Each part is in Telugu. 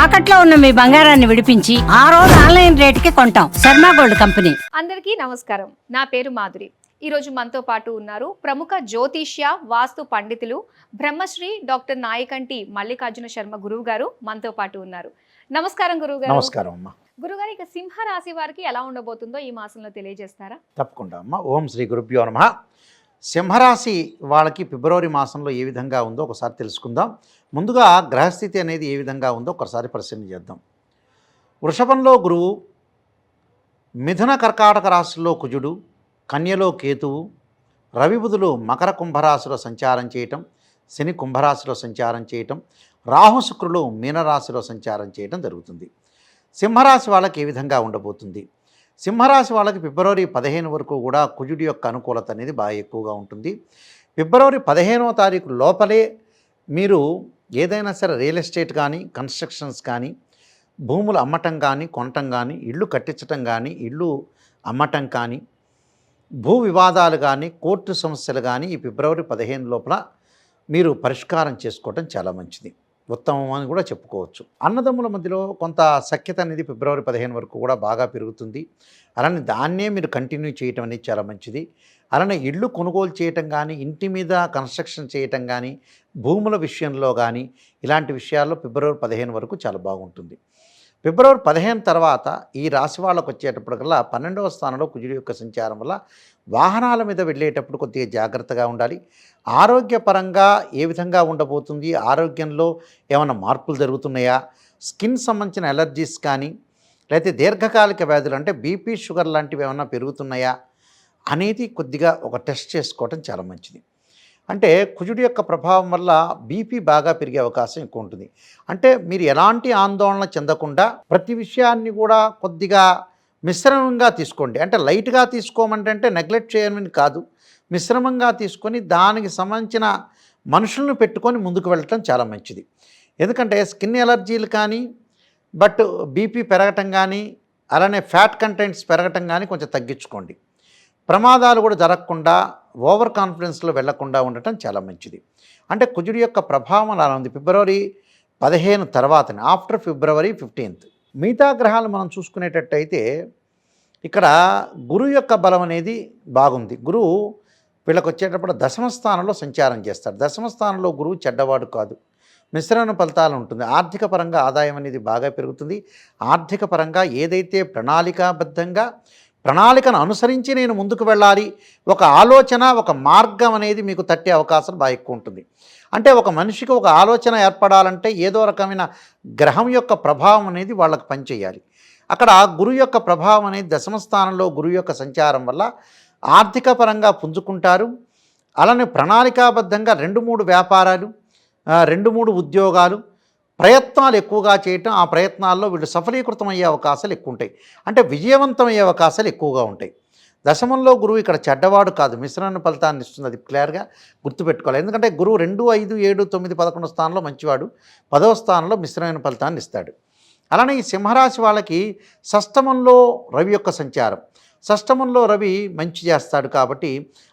తాకట్లో ఉన్న మీ బంగారాన్ని విడిపించి ఆ రోజు ఆన్లైన్ రేటుకి కొంటాం. Sharma gold company. అందరికీ నమస్కారం. నా పేరు మాధురి. ఈరోజు మనతో పాటు ఉన్నారు ప్రముఖ జ్యోతిష్య వాస్తు పండితులు బ్రహ్మశ్రీ డాక్టర్ నాయకంటి మల్లికార్జున శర్మ గురువు గారు మనతో పాటు ఉన్నారు. నమస్కారం గురువు గారు. నమస్కారం అమ్మా. గురుగారు, ఇక సింహ రాశి వారికి ఎలా ఉండబోతుందో ఈ మాసంలో తెలియజేస్తారా? తప్పకుండా అమ్మా. ఓం శ్రీ గురుభ్యో నమః. సింహరాశి వాళ్ళకి ఫిబ్రవరి మాసంలో ఏ విధంగా ఉందో ఒకసారి తెలుసుకుందాం. ముందుగా గ్రహస్థితి అనేది ఏ విధంగా ఉందో ఒకసారి పరిశీలన చేద్దాం. వృషభంలో గురువు, మిథున కర్కాటక రాశిలో కుజుడు, కన్యలో కేతువు, రవి బుధులు మకర కుంభరాశిలో సంచారం చేయటం, శని కుంభరాశిలో సంచారం చేయటం, రాహు శుక్రులు మీనరాశిలో సంచారం చేయటం జరుగుతుంది. సింహరాశి వాళ్ళకి ఏ విధంగా ఉండబోతుంది? సింహరాశి వాళ్ళకి ఫిబ్రవరి 15 వరకు కూడా కుజుడి యొక్క అనుకూలత అనేది బాగా ఎక్కువగా ఉంటుంది. ఫిబ్రవరి 15వ తారీఖు లోపలే మీరు ఏదైనా సరే రియల్ ఎస్టేట్ కానీ, కన్స్ట్రక్షన్స్ కానీ, భూములు అమ్మటం కానీ, కొనటం కానీ, ఇళ్ళు కట్టించటం కానీ, ఇళ్ళు అమ్మటం కానీ, భూ వివాదాలు కానీ, కోర్టు సమస్యలు కానీ ఈ ఫిబ్రవరి 15 లోపల మీరు పరిష్కారం చేసుకోవటం చాలా మంచిది, ఉత్తమం అని కూడా చెప్పుకోవచ్చు. అన్నదమ్ముల మధ్యలో కొంత సఖ్యత అనేది ఫిబ్రవరి 15 వరకు కూడా బాగా పెరుగుతుంది. అలానే దాన్నే మీరు కంటిన్యూ చేయటం అనేది చాలా మంచిది. అలానే ఇళ్ళు కొనుగోలు చేయటం కానీ, ఇంటి మీద కన్స్ట్రక్షన్ చేయటం కానీ, భూముల విషయంలో కానీ ఇలాంటి విషయాల్లో ఫిబ్రవరి 15 వరకు చాలా బాగుంటుంది. ఫిబ్రవరి 15 తర్వాత ఈ రాశి వాళ్ళకు వచ్చేటప్పటికల్లా 12వ స్థానంలో కుజుడి యొక్క సంచారం వల్ల వాహనాల మీద వెళ్ళేటప్పుడు కొద్దిగా జాగ్రత్తగా ఉండాలి. ఆరోగ్యపరంగా ఏ విధంగా ఉండబోతుంది, ఆరోగ్యంలో ఏమైనా మార్పులు జరుగుతున్నాయా, స్కిన్ సంబంధించిన ఎలర్జీస్ కానీ, లేకపోతే దీర్ఘకాలిక వ్యాధులు అంటే బీపీ, షుగర్ లాంటివి ఏమైనా పెరుగుతున్నాయా అనేది కొద్దిగా ఒక టెస్ట్ చేసుకోవటం చాలా మంచిది. అంటే కుజుడి యొక్క ప్రభావం వల్ల బీపీ బాగా పెరిగే అవకాశం ఎక్కువ ఉంటుంది. అంటే మీరు ఎలాంటి ఆందోళన చెందకుండా ప్రతి విషయాన్ని కూడా కొద్దిగా మిశ్రమంగా తీసుకోండి. అంటే లైట్గా తీసుకోమంటే నెగ్లెక్ట్ చేయమని కాదు, మిశ్రమంగా తీసుకొని దానికి సంబంధించిన మనుషులను పెట్టుకొని ముందుకు వెళ్ళటం చాలా మంచిది. ఎందుకంటే స్కిన్ ఎలర్జీలు కానీ, బట్ బీపీ పెరగటం కానీ, అలానే ఫ్యాట్ కంటెంట్స్ పెరగటం కానీ కొంచెం తగ్గించుకోండి. ప్రమాదాలు కూడా జరగకుండా ఓవర్ కాన్ఫిడెన్స్లో వెళ్లకుండా ఉండటం చాలా మంచిది. అంటే కుజుడి యొక్క ప్రభావం అలా ఉంది ఫిబ్రవరి 15 తర్వాతనే, ఆఫ్టర్ ఫిబ్రవరి 15. మిగతా గ్రహాలు మనం చూసుకునేటట్టయితే ఇక్కడ గురువు యొక్క బలం అనేది బాగుంది. గురువు వీళ్ళకి వచ్చేటప్పుడు దశమ స్థానంలో సంచారం చేస్తాడు. దశమ స్థానంలో గురువు చెడ్డవాడు కాదు, మిశ్రమ ఫలితాలు ఉంటుంది. ఆర్థిక పరంగా ఆదాయం అనేది బాగా పెరుగుతుంది. ఆర్థిక పరంగా ఏదైతే ప్రణాళికాబద్ధంగా ప్రణాళికను అనుసరించి నేను ముందుకు వెళ్ళాలి, ఒక ఆలోచన, ఒక మార్గం అనేది మీకు తట్టే అవకాశం బాగా ఎక్కువ ఉంటుంది. అంటే ఒక మనిషికి ఒక ఆలోచన ఏర్పడాలంటే ఏదో రకమైన గ్రహం యొక్క ప్రభావం అనేది వాళ్ళకి పనిచేయాలి. అక్కడ గురువు యొక్క ప్రభావం అనేది దశమ స్థానంలో గురువు యొక్క సంచారం వల్ల ఆర్థిక పరంగా పుంజుకుంటారు. అలానే ప్రణాళికాబద్ధంగా 2-3 వ్యాపారాలు, 2-3 ఉద్యోగాలు, ప్రయత్నాలు ఎక్కువగా చేయటం, ఆ ప్రయత్నాల్లో వీళ్ళు సఫలీకృతం అయ్యే అవకాశాలు ఎక్కువ ఉంటాయి. అంటే విజయవంతం అయ్యే అవకాశాలు ఎక్కువగా ఉంటాయి. దశమంలో గురువు ఇక్కడ చెడ్డవాడు కాదు, మిశ్రమ ఫలితాన్ని ఇస్తుంది. అది క్లియర్గా గుర్తుపెట్టుకోవాలి. ఎందుకంటే గురువు 2, 5, 7, 9, 11 స్థానంలో మంచివాడు, 10వ స్థానంలో మిశ్రమైన ఫలితాన్ని ఇస్తాడు. అలానే ఈ సింహరాశి వాళ్ళకి షష్టమంలో రవి యొక్క సంచారం, షష్టమంలో రవి మంచి చేస్తాడు కాబట్టి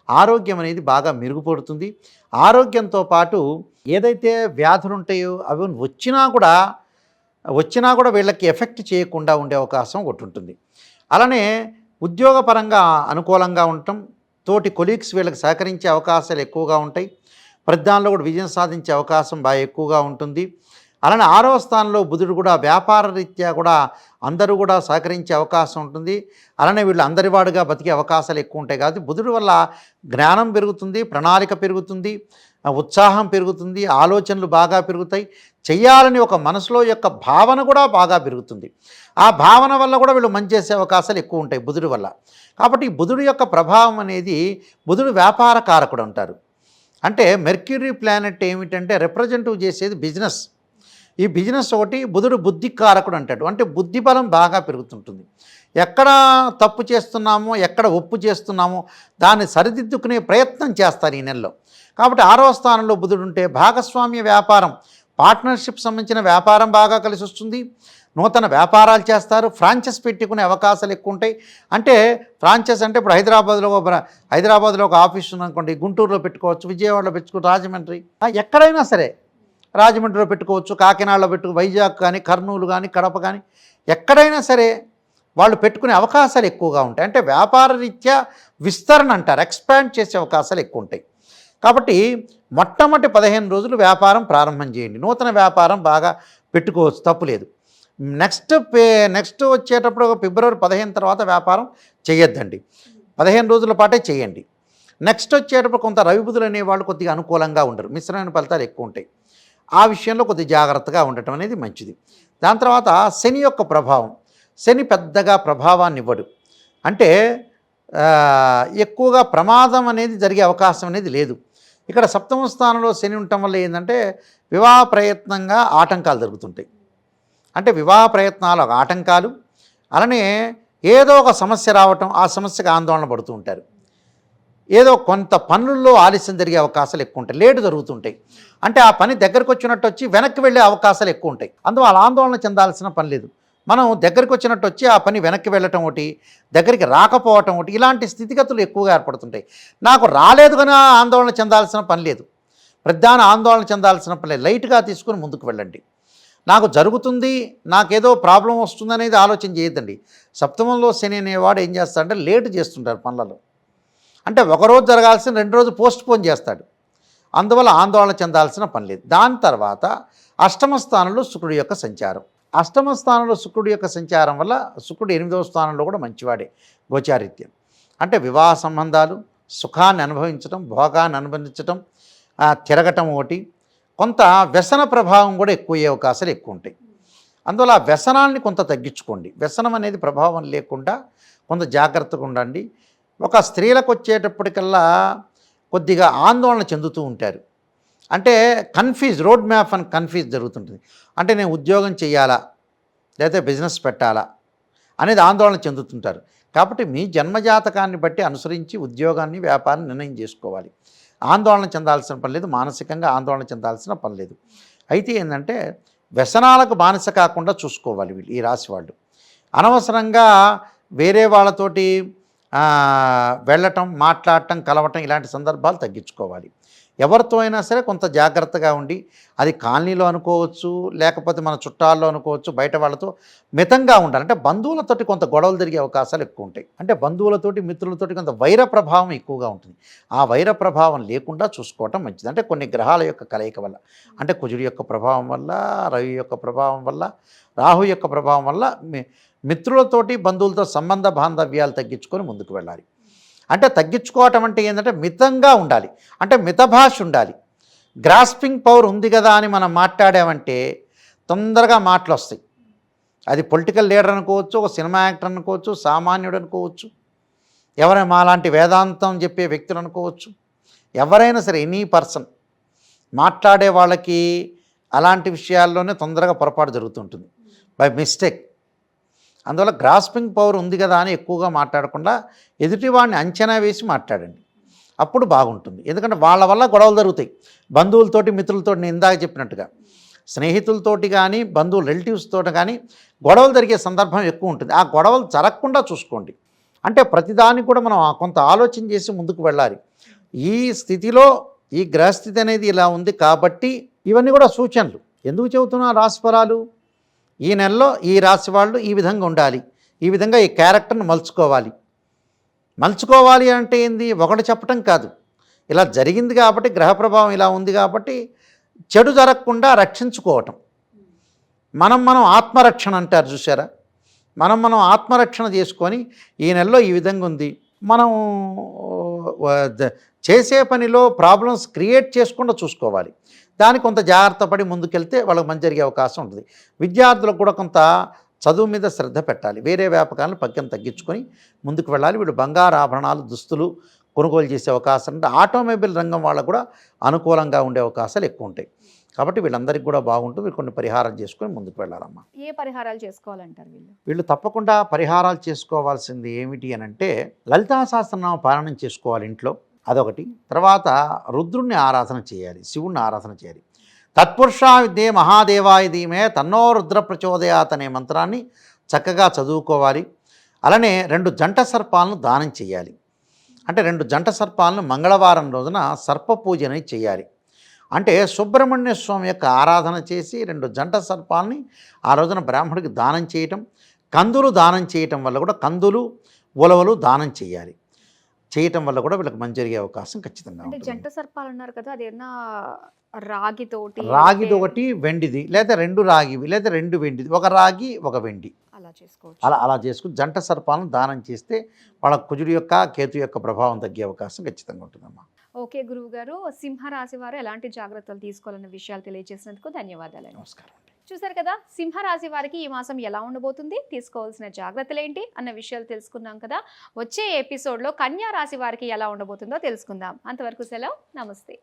ఆరోగ్యం అనేది బాగా మెరుగుపడుతుంది. ఆరోగ్యంతో పాటు ఏదైతే వ్యాధులు ఉంటాయో అవి వచ్చినా కూడా వీళ్ళకి ఎఫెక్ట్ చేయకుండా ఉండే అవకాశం ఒకటి ఉంటుంది. అలానే ఉద్యోగపరంగా అనుకూలంగా ఉండటం, తోటి కొలీగ్స్ వీళ్ళకి సహకరించే అవకాశాలు ఎక్కువగా ఉంటాయి. ప్రతి దానిలో కూడా విజయం సాధించే అవకాశం బాగా ఎక్కువగా ఉంటుంది. అలానే 6వ స్థానంలో బుధుడు కూడా వ్యాపార రీత్యా కూడా అందరూ కూడా సహకరించే అవకాశం ఉంటుంది. అలానే వీళ్ళు అందరివాడుగా బతికే అవకాశాలు ఎక్కువ ఉంటాయి. కాబట్టి బుధుడు వల్ల జ్ఞానం పెరుగుతుంది, ప్రణాళిక పెరుగుతుంది, ఉత్సాహం పెరుగుతుంది, ఆలోచనలు బాగా పెరుగుతాయి, చెయ్యాలని ఒక మనసులో యొక్క భావన కూడా బాగా పెరుగుతుంది. ఆ భావన వల్ల కూడా వీళ్ళు మంచి చేసే అవకాశాలు ఎక్కువ ఉంటాయి బుధుడు వల్ల. కాబట్టి బుధుడు యొక్క ప్రభావం అనేది, బుధుడు వ్యాపార కారకుడు అంటారు. అంటే మెర్క్యూరీ ప్లానెట్ ఏమిటంటే రిప్రజెంటివ్ చేసేది బిజినెస్. ఈ బిజినెస్ ఒకటి. బుధుడు బుద్ధి కారకుడు అంటాడు. అంటే బుద్ధి బలం బాగా పెరుగుతుంటుంది. ఎక్కడ తప్పు చేస్తున్నామో, ఎక్కడ ఒప్పు చేస్తున్నామో దాన్ని సరిదిద్దుకునే ప్రయత్నం చేస్తారు ఈ నెలలో. కాబట్టి 6వ స్థానంలో బుధుడు ఉంటే భాగస్వామ్య వ్యాపారం, పార్ట్నర్షిప్ సంబంధించిన వ్యాపారం బాగా కలిసి వస్తుంది. నూతన వ్యాపారాలు చేస్తారు, ఫ్రాంచైజ్ పెట్టుకునే అవకాశాలు ఎక్కువ ఉంటాయి. అంటే ఫ్రాంచైజ్ అంటే ఇప్పుడు హైదరాబాద్లో ఒక ఆఫీస్ ఉందనుకోండి, గుంటూరులో పెట్టుకోవచ్చు, విజయవాడలో పెట్టుకోవచ్చు, రాజమండ్రి, ఎక్కడైనా సరే రాజమండ్రిలో పెట్టుకోవచ్చు, కాకినాడలో వైజాగ్ కానీ, కర్నూలు కానీ, కడప కానీ, ఎక్కడైనా సరే వాళ్ళు పెట్టుకునే అవకాశాలు ఎక్కువగా ఉంటాయి. అంటే వ్యాపార రీత్యా విస్తరణ అంటారు, ఎక్స్పాండ్ చేసే అవకాశాలు ఎక్కువ ఉంటాయి. కాబట్టి మొట్టమొదటి 15 రోజులు వ్యాపారం ప్రారంభం చేయండి. నూతన వ్యాపారం బాగా పెట్టుకోవచ్చు, తప్పులేదు. నెక్స్ట్ వచ్చేటప్పుడు ఫిబ్రవరి 15 తర్వాత వ్యాపారం చేయొద్దండి, 15 రోజుల పాటే చేయండి. నెక్స్ట్ వచ్చేటప్పుడు కొంత రవిబుధులు అనేవాళ్ళు కొద్దిగా అనుకూలంగా ఉండరు, మిశ్రమైన ఫలితాలు ఎక్కువ ఉంటాయి. ఆ విషయంలో కొద్దిగా జాగ్రత్తగా ఉండటం అనేది మంచిది. దాని తర్వాత శని యొక్క ప్రభావం, శని పెద్దగా ప్రభావాన్ని ఇవ్వడు. అంటే ఎక్కువగా ప్రమాదం అనేది జరిగే అవకాశం అనేది లేదు. ఇక్కడ సప్తమ స్థానంలో శని ఉండటం వల్ల ఏంటంటే వివాహ ప్రయత్నంగా ఆటంకాలు జరుగుతుంటాయి. అంటే వివాహ ప్రయత్నాలు ఆటంకాలు, అలానే ఏదో ఒక సమస్య రావటం, ఆ సమస్యకు ఆందోళన పడుతూ ఉంటారు. ఏదో కొంత పనుల్లో ఆలస్యం జరిగే అవకాశాలు ఎక్కువ ఉంటాయి, లేటు జరుగుతుంటాయి. అంటే ఆ పని దగ్గరకు వచ్చినట్టు వచ్చి వెనక్కి వెళ్ళే అవకాశాలు ఎక్కువ ఉంటాయి. అందువల్ల ఆందోళన చెందాల్సిన పని లేదు. మనం దగ్గరికి వచ్చినట్టు వచ్చి ఆ పని వెనక్కి వెళ్ళటం ఒకటి, దగ్గరికి రాకపోవటం ఒకటి, ఇలాంటి స్థితిగతులు ఎక్కువగా ఏర్పడుతుంటాయి. నాకు రాలేదు కానీ ఆందోళన చెందాల్సిన పని లేదు, ప్రధాన ఆందోళన చెందాల్సిన పని లేదు. లైట్గా తీసుకుని ముందుకు వెళ్ళండి. నాకు జరుగుతుంది, నాకేదో ప్రాబ్లం వస్తుందనేది ఆలోచన చేయొద్దండి. సప్తమంలో శని అనేవాడు ఏం చేస్తాడంటే లేటు చేస్తుంటారు పనులలో. అంటే ఒకరోజు జరగాల్సిన 2 రోజులు పోస్ట్ పోన్ చేస్తాడు. అందువల్ల ఆందోళన చెందాల్సిన పని లేదు. దాని తర్వాత అష్టమ స్థానంలో శుక్రుడి యొక్క సంచారం. అష్టమ స్థానంలో శుక్రుడి యొక్క సంచారం వల్ల శుక్రుడు 8వ స్థానంలో కూడా మంచివాడే గోచారిత్యం. అంటే వివాహ సంబంధాలు, సుఖాన్ని అనుభవించడం, భోగాన్ని అనుభవించడం, తిరగటం ఒకటి, కొంత వ్యసన ప్రభావం కూడా ఎక్కువయ్యే అవకాశాలు ఎక్కువ ఉంటాయి. అందువల్ల ఆ వ్యసనాన్ని కొంత తగ్గించుకోండి. వ్యసనం అనేది ప్రభావం లేకుండా కొంత జాగ్రత్తగా ఉండండి. ఒక స్త్రీలకు వచ్చేటప్పటికల్లా కొద్దిగా ఆందోళన చెందుతూ ఉంటారు. అంటే రోడ్ మ్యాప్ అని కన్ఫ్యూజ్ జరుగుతుంటుంది. అంటే నేను ఉద్యోగం చేయాలా లేకపోతే బిజినెస్ పెట్టాలా అనేది ఆందోళన చెందుతుంటారు. కాబట్టి మీ జన్మజాతకాన్ని బట్టి అనుసరించి ఉద్యోగాన్ని, వ్యాపారాన్ని నిర్ణయం చేసుకోవాలి. ఆందోళన చెందాల్సిన పని లేదు, మానసికంగా ఆందోళన చెందాల్సిన పని లేదు. అయితే ఏంటంటే వ్యసనాలకు బానిస కాకుండా చూసుకోవాలి వీళ్ళు, ఈ రాశి వాళ్ళు. అనవసరంగా వేరే వాళ్ళతోటి వెళ్ళటం, మాట్లాడటం, కలవటం ఇలాంటి సందర్భాలు తగ్గించుకోవాలి. ఎవరితో అయినా సరే కొంత జాగ్రత్తగా ఉండి, అది కాలనీలో అనుకోవచ్చు, లేకపోతే మన చుట్టాల్లో అనుకోవచ్చు, బయట వాళ్ళతో మితంగా ఉండాలి. అంటే బంధువులతోటి కొంత గొడవలు జరిగే అవకాశాలు ఎక్కువ ఉంటాయి. అంటే బంధువులతోటి, మిత్రులతోటి కొంత వైర ప్రభావం ఎక్కువగా ఉంటుంది. ఆ వైర ప్రభావం లేకుండా చూసుకోవటం మంచిది. అంటే కొన్ని గ్రహాల యొక్క కలయిక వల్ల, అంటే కుజుడి యొక్క ప్రభావం వల్ల, రవి యొక్క ప్రభావం వల్ల, రాహు యొక్క ప్రభావం వల్ల మిత్రులతోటి, బంధువులతో సంబంధ బాంధవ్యాలు తగ్గించుకొని ముందుకు వెళ్ళాలి. అంటే తగ్గించుకోవటం అంటే ఏంటంటే మితంగా ఉండాలి. అంటే మితభాష ఉండాలి. గ్రాస్పింగ్ పవర్ ఉంది కదా అని మనం మాట్లాడామంటే తొందరగా మాటలు వస్తాయి. అది పొలిటికల్ లీడర్ అనుకోవచ్చు, ఒక సినిమా యాక్టర్ అనుకోవచ్చు, సామాన్యుడు అనుకోవచ్చు, ఎవరైనా మాలాంటి వేదాంతం చెప్పే వ్యక్తులు అనుకోవచ్చు, ఎవరైనా సరే ఎనీ పర్సన్ మాట్లాడే వాళ్ళకి అలాంటి విషయాల్లోనే తొందరగా పొరపాటు జరుగుతుంటుంది బై మిస్టేక్. అందువల్ల గ్రాస్పింగ్ పవర్ ఉంది కదా అని ఎక్కువగా మాట్లాడకుండా ఎదుటివాడిని అంచనా వేసి మాట్లాడండి, అప్పుడు బాగుంటుంది. ఎందుకంటే వాళ్ళ వల్ల గొడవలు జరుగుతాయి. బంధువులతోటి, మిత్రులతోటి, నేను ఇందాక చెప్పినట్టుగా స్నేహితులతోటి కానీ, బంధువులు రిలేటివ్స్ తోటి కానీ గొడవలు జరిగే సందర్భం ఎక్కువ ఉంటుంది. ఆ గొడవలు జరగకుండా చూసుకోండి. అంటే ప్రతిదానికి కూడా మనం కొంత ఆలోచన చేసి ముందుకు వెళ్ళాలి. ఈ స్థితిలో ఈ గ్రహస్థితి అనేది ఇలా ఉంది కాబట్టి ఇవన్నీ కూడా సూచనలు. ఎందుకు చెబుతున్నా రాశిఫలాలు? ఈ నెలలో ఈ రాశి వాళ్ళు ఈ విధంగా ఉండాలి, ఈ విధంగా ఈ క్యారెక్టర్ని మలుచుకోవాలి అంటే ఏంది, ఒకటి చెప్పటం కాదు, ఇలా జరిగింది కాబట్టి, గ్రహ ప్రభావం ఇలా ఉంది కాబట్టి చెడు జరగకుండా రక్షించుకోవటం. మనం ఆత్మరక్షణ అంటారు చూసారా, మనం ఆత్మరక్షణ చేసుకొని ఈ నెలలో ఈ విధంగా ఉంది, మనం చేసే పనిలో ప్రాబ్లమ్స్ క్రియేట్ చేసుకుండా చూసుకోవాలి. దానికి కొంత జాగ్రత్త పడి ముందుకెళ్తే వాళ్ళకి మంచి జరిగే అవకాశం ఉంటుంది. విద్యార్థులకు కూడా కొంత చదువు మీద శ్రద్ధ పెట్టాలి. వేరే వ్యాపకాలను పక్కన తగ్గించుకొని ముందుకు వెళ్ళాలి. వీళ్ళు బంగారు ఆభరణాలు, దుస్తులు కొనుగోలు చేసే అవకాశం ఉంటే ఆటోమొబైల్ రంగం వాళ్ళకు కూడా అనుకూలంగా ఉండే అవకాశాలు ఎక్కువ ఉంటాయి. కాబట్టి వీళ్ళందరికీ కూడా బాగుంటుంది. వీళ్ళు కొన్ని పరిహారాలు చేసుకొని ముందుకు వెళ్ళాలమ్మా. ఏ పరిహారాలు చేసుకోవాలంటారు వీళ్ళు తప్పకుండా పరిహారాలు చేసుకోవాల్సింది ఏమిటి అని అంటే లలితా సహస్రనామ పారాయణం చేసుకోవాలి ఇంట్లో, అదొకటి. తర్వాత రుద్రుణ్ణి ఆరాధన చేయాలి, శివుణ్ణి ఆరాధన చేయాలి. తత్పురుషా విద్యే మహాదేవాయ ధీమే తన్నో రుద్ర ప్రచోదయాత్ అనే మంత్రాన్ని చక్కగా చదువుకోవాలి. అలానే 2 జంట సర్పాలను దానం చేయాలి. అంటే 2 జంట సర్పాలను మంగళవారం రోజున సర్ప పూజ అనేది చేయాలి. అంటే సుబ్రహ్మణ్య స్వామి యొక్క ఆరాధన చేసి 2 జంట సర్పాలని ఆ రోజున బ్రాహ్మడికి దానం చేయటం, కందులు దానం చేయటం వల్ల కూడా కందులు ఉలవలు దానం చేయాలి. చేయటం వల్ల కూడా వీళ్ళకి మంచి జరిగే అవకాశం ఖచ్చితంగా అంటే ఉంటుంది. జంట సర్పాలు అన్నారు కదా, అదేనా రాగితోటి రాగిది ఒకటి, వెండిది, లేదా 2 రాగివి, లేదా 2 వెండిది, ఒక రాగి ఒక వెండి, అలా చేసుకోవచ్చు. అలా చేసుకుని జంట సర్పాలను దానం చేస్తే వాళ్ళ కుజుడి యొక్క కేతు యొక్క ప్రభావం తగ్గే అవకాశం ఖచ్చితంగా ఉంటుందమ్మా. ఓకే గురువు గారు, సింహరాశి వారు ఎలాంటి జాగ్రత్తలు తీసుకోవాలన్న విషయాలు తెలియజేసినందుకు ధన్యవాదాలండి. నమస్కారం. చూసారు కదా, సింహరాశి వారికి ఈ మాసం ఎలా ఉండబోతుంది, తీసుకోవాల్సిన జాగ్రత్తలు ఏంటి అన్న విషయాలు తెలుసుకున్నాం కదా. వచ్చే ఎపిసోడ్లో కన్యా రాశి వారికి ఎలా ఉండబోతుందో తెలుసుకుందాం. అంతవరకు సెలవు, నమస్తే.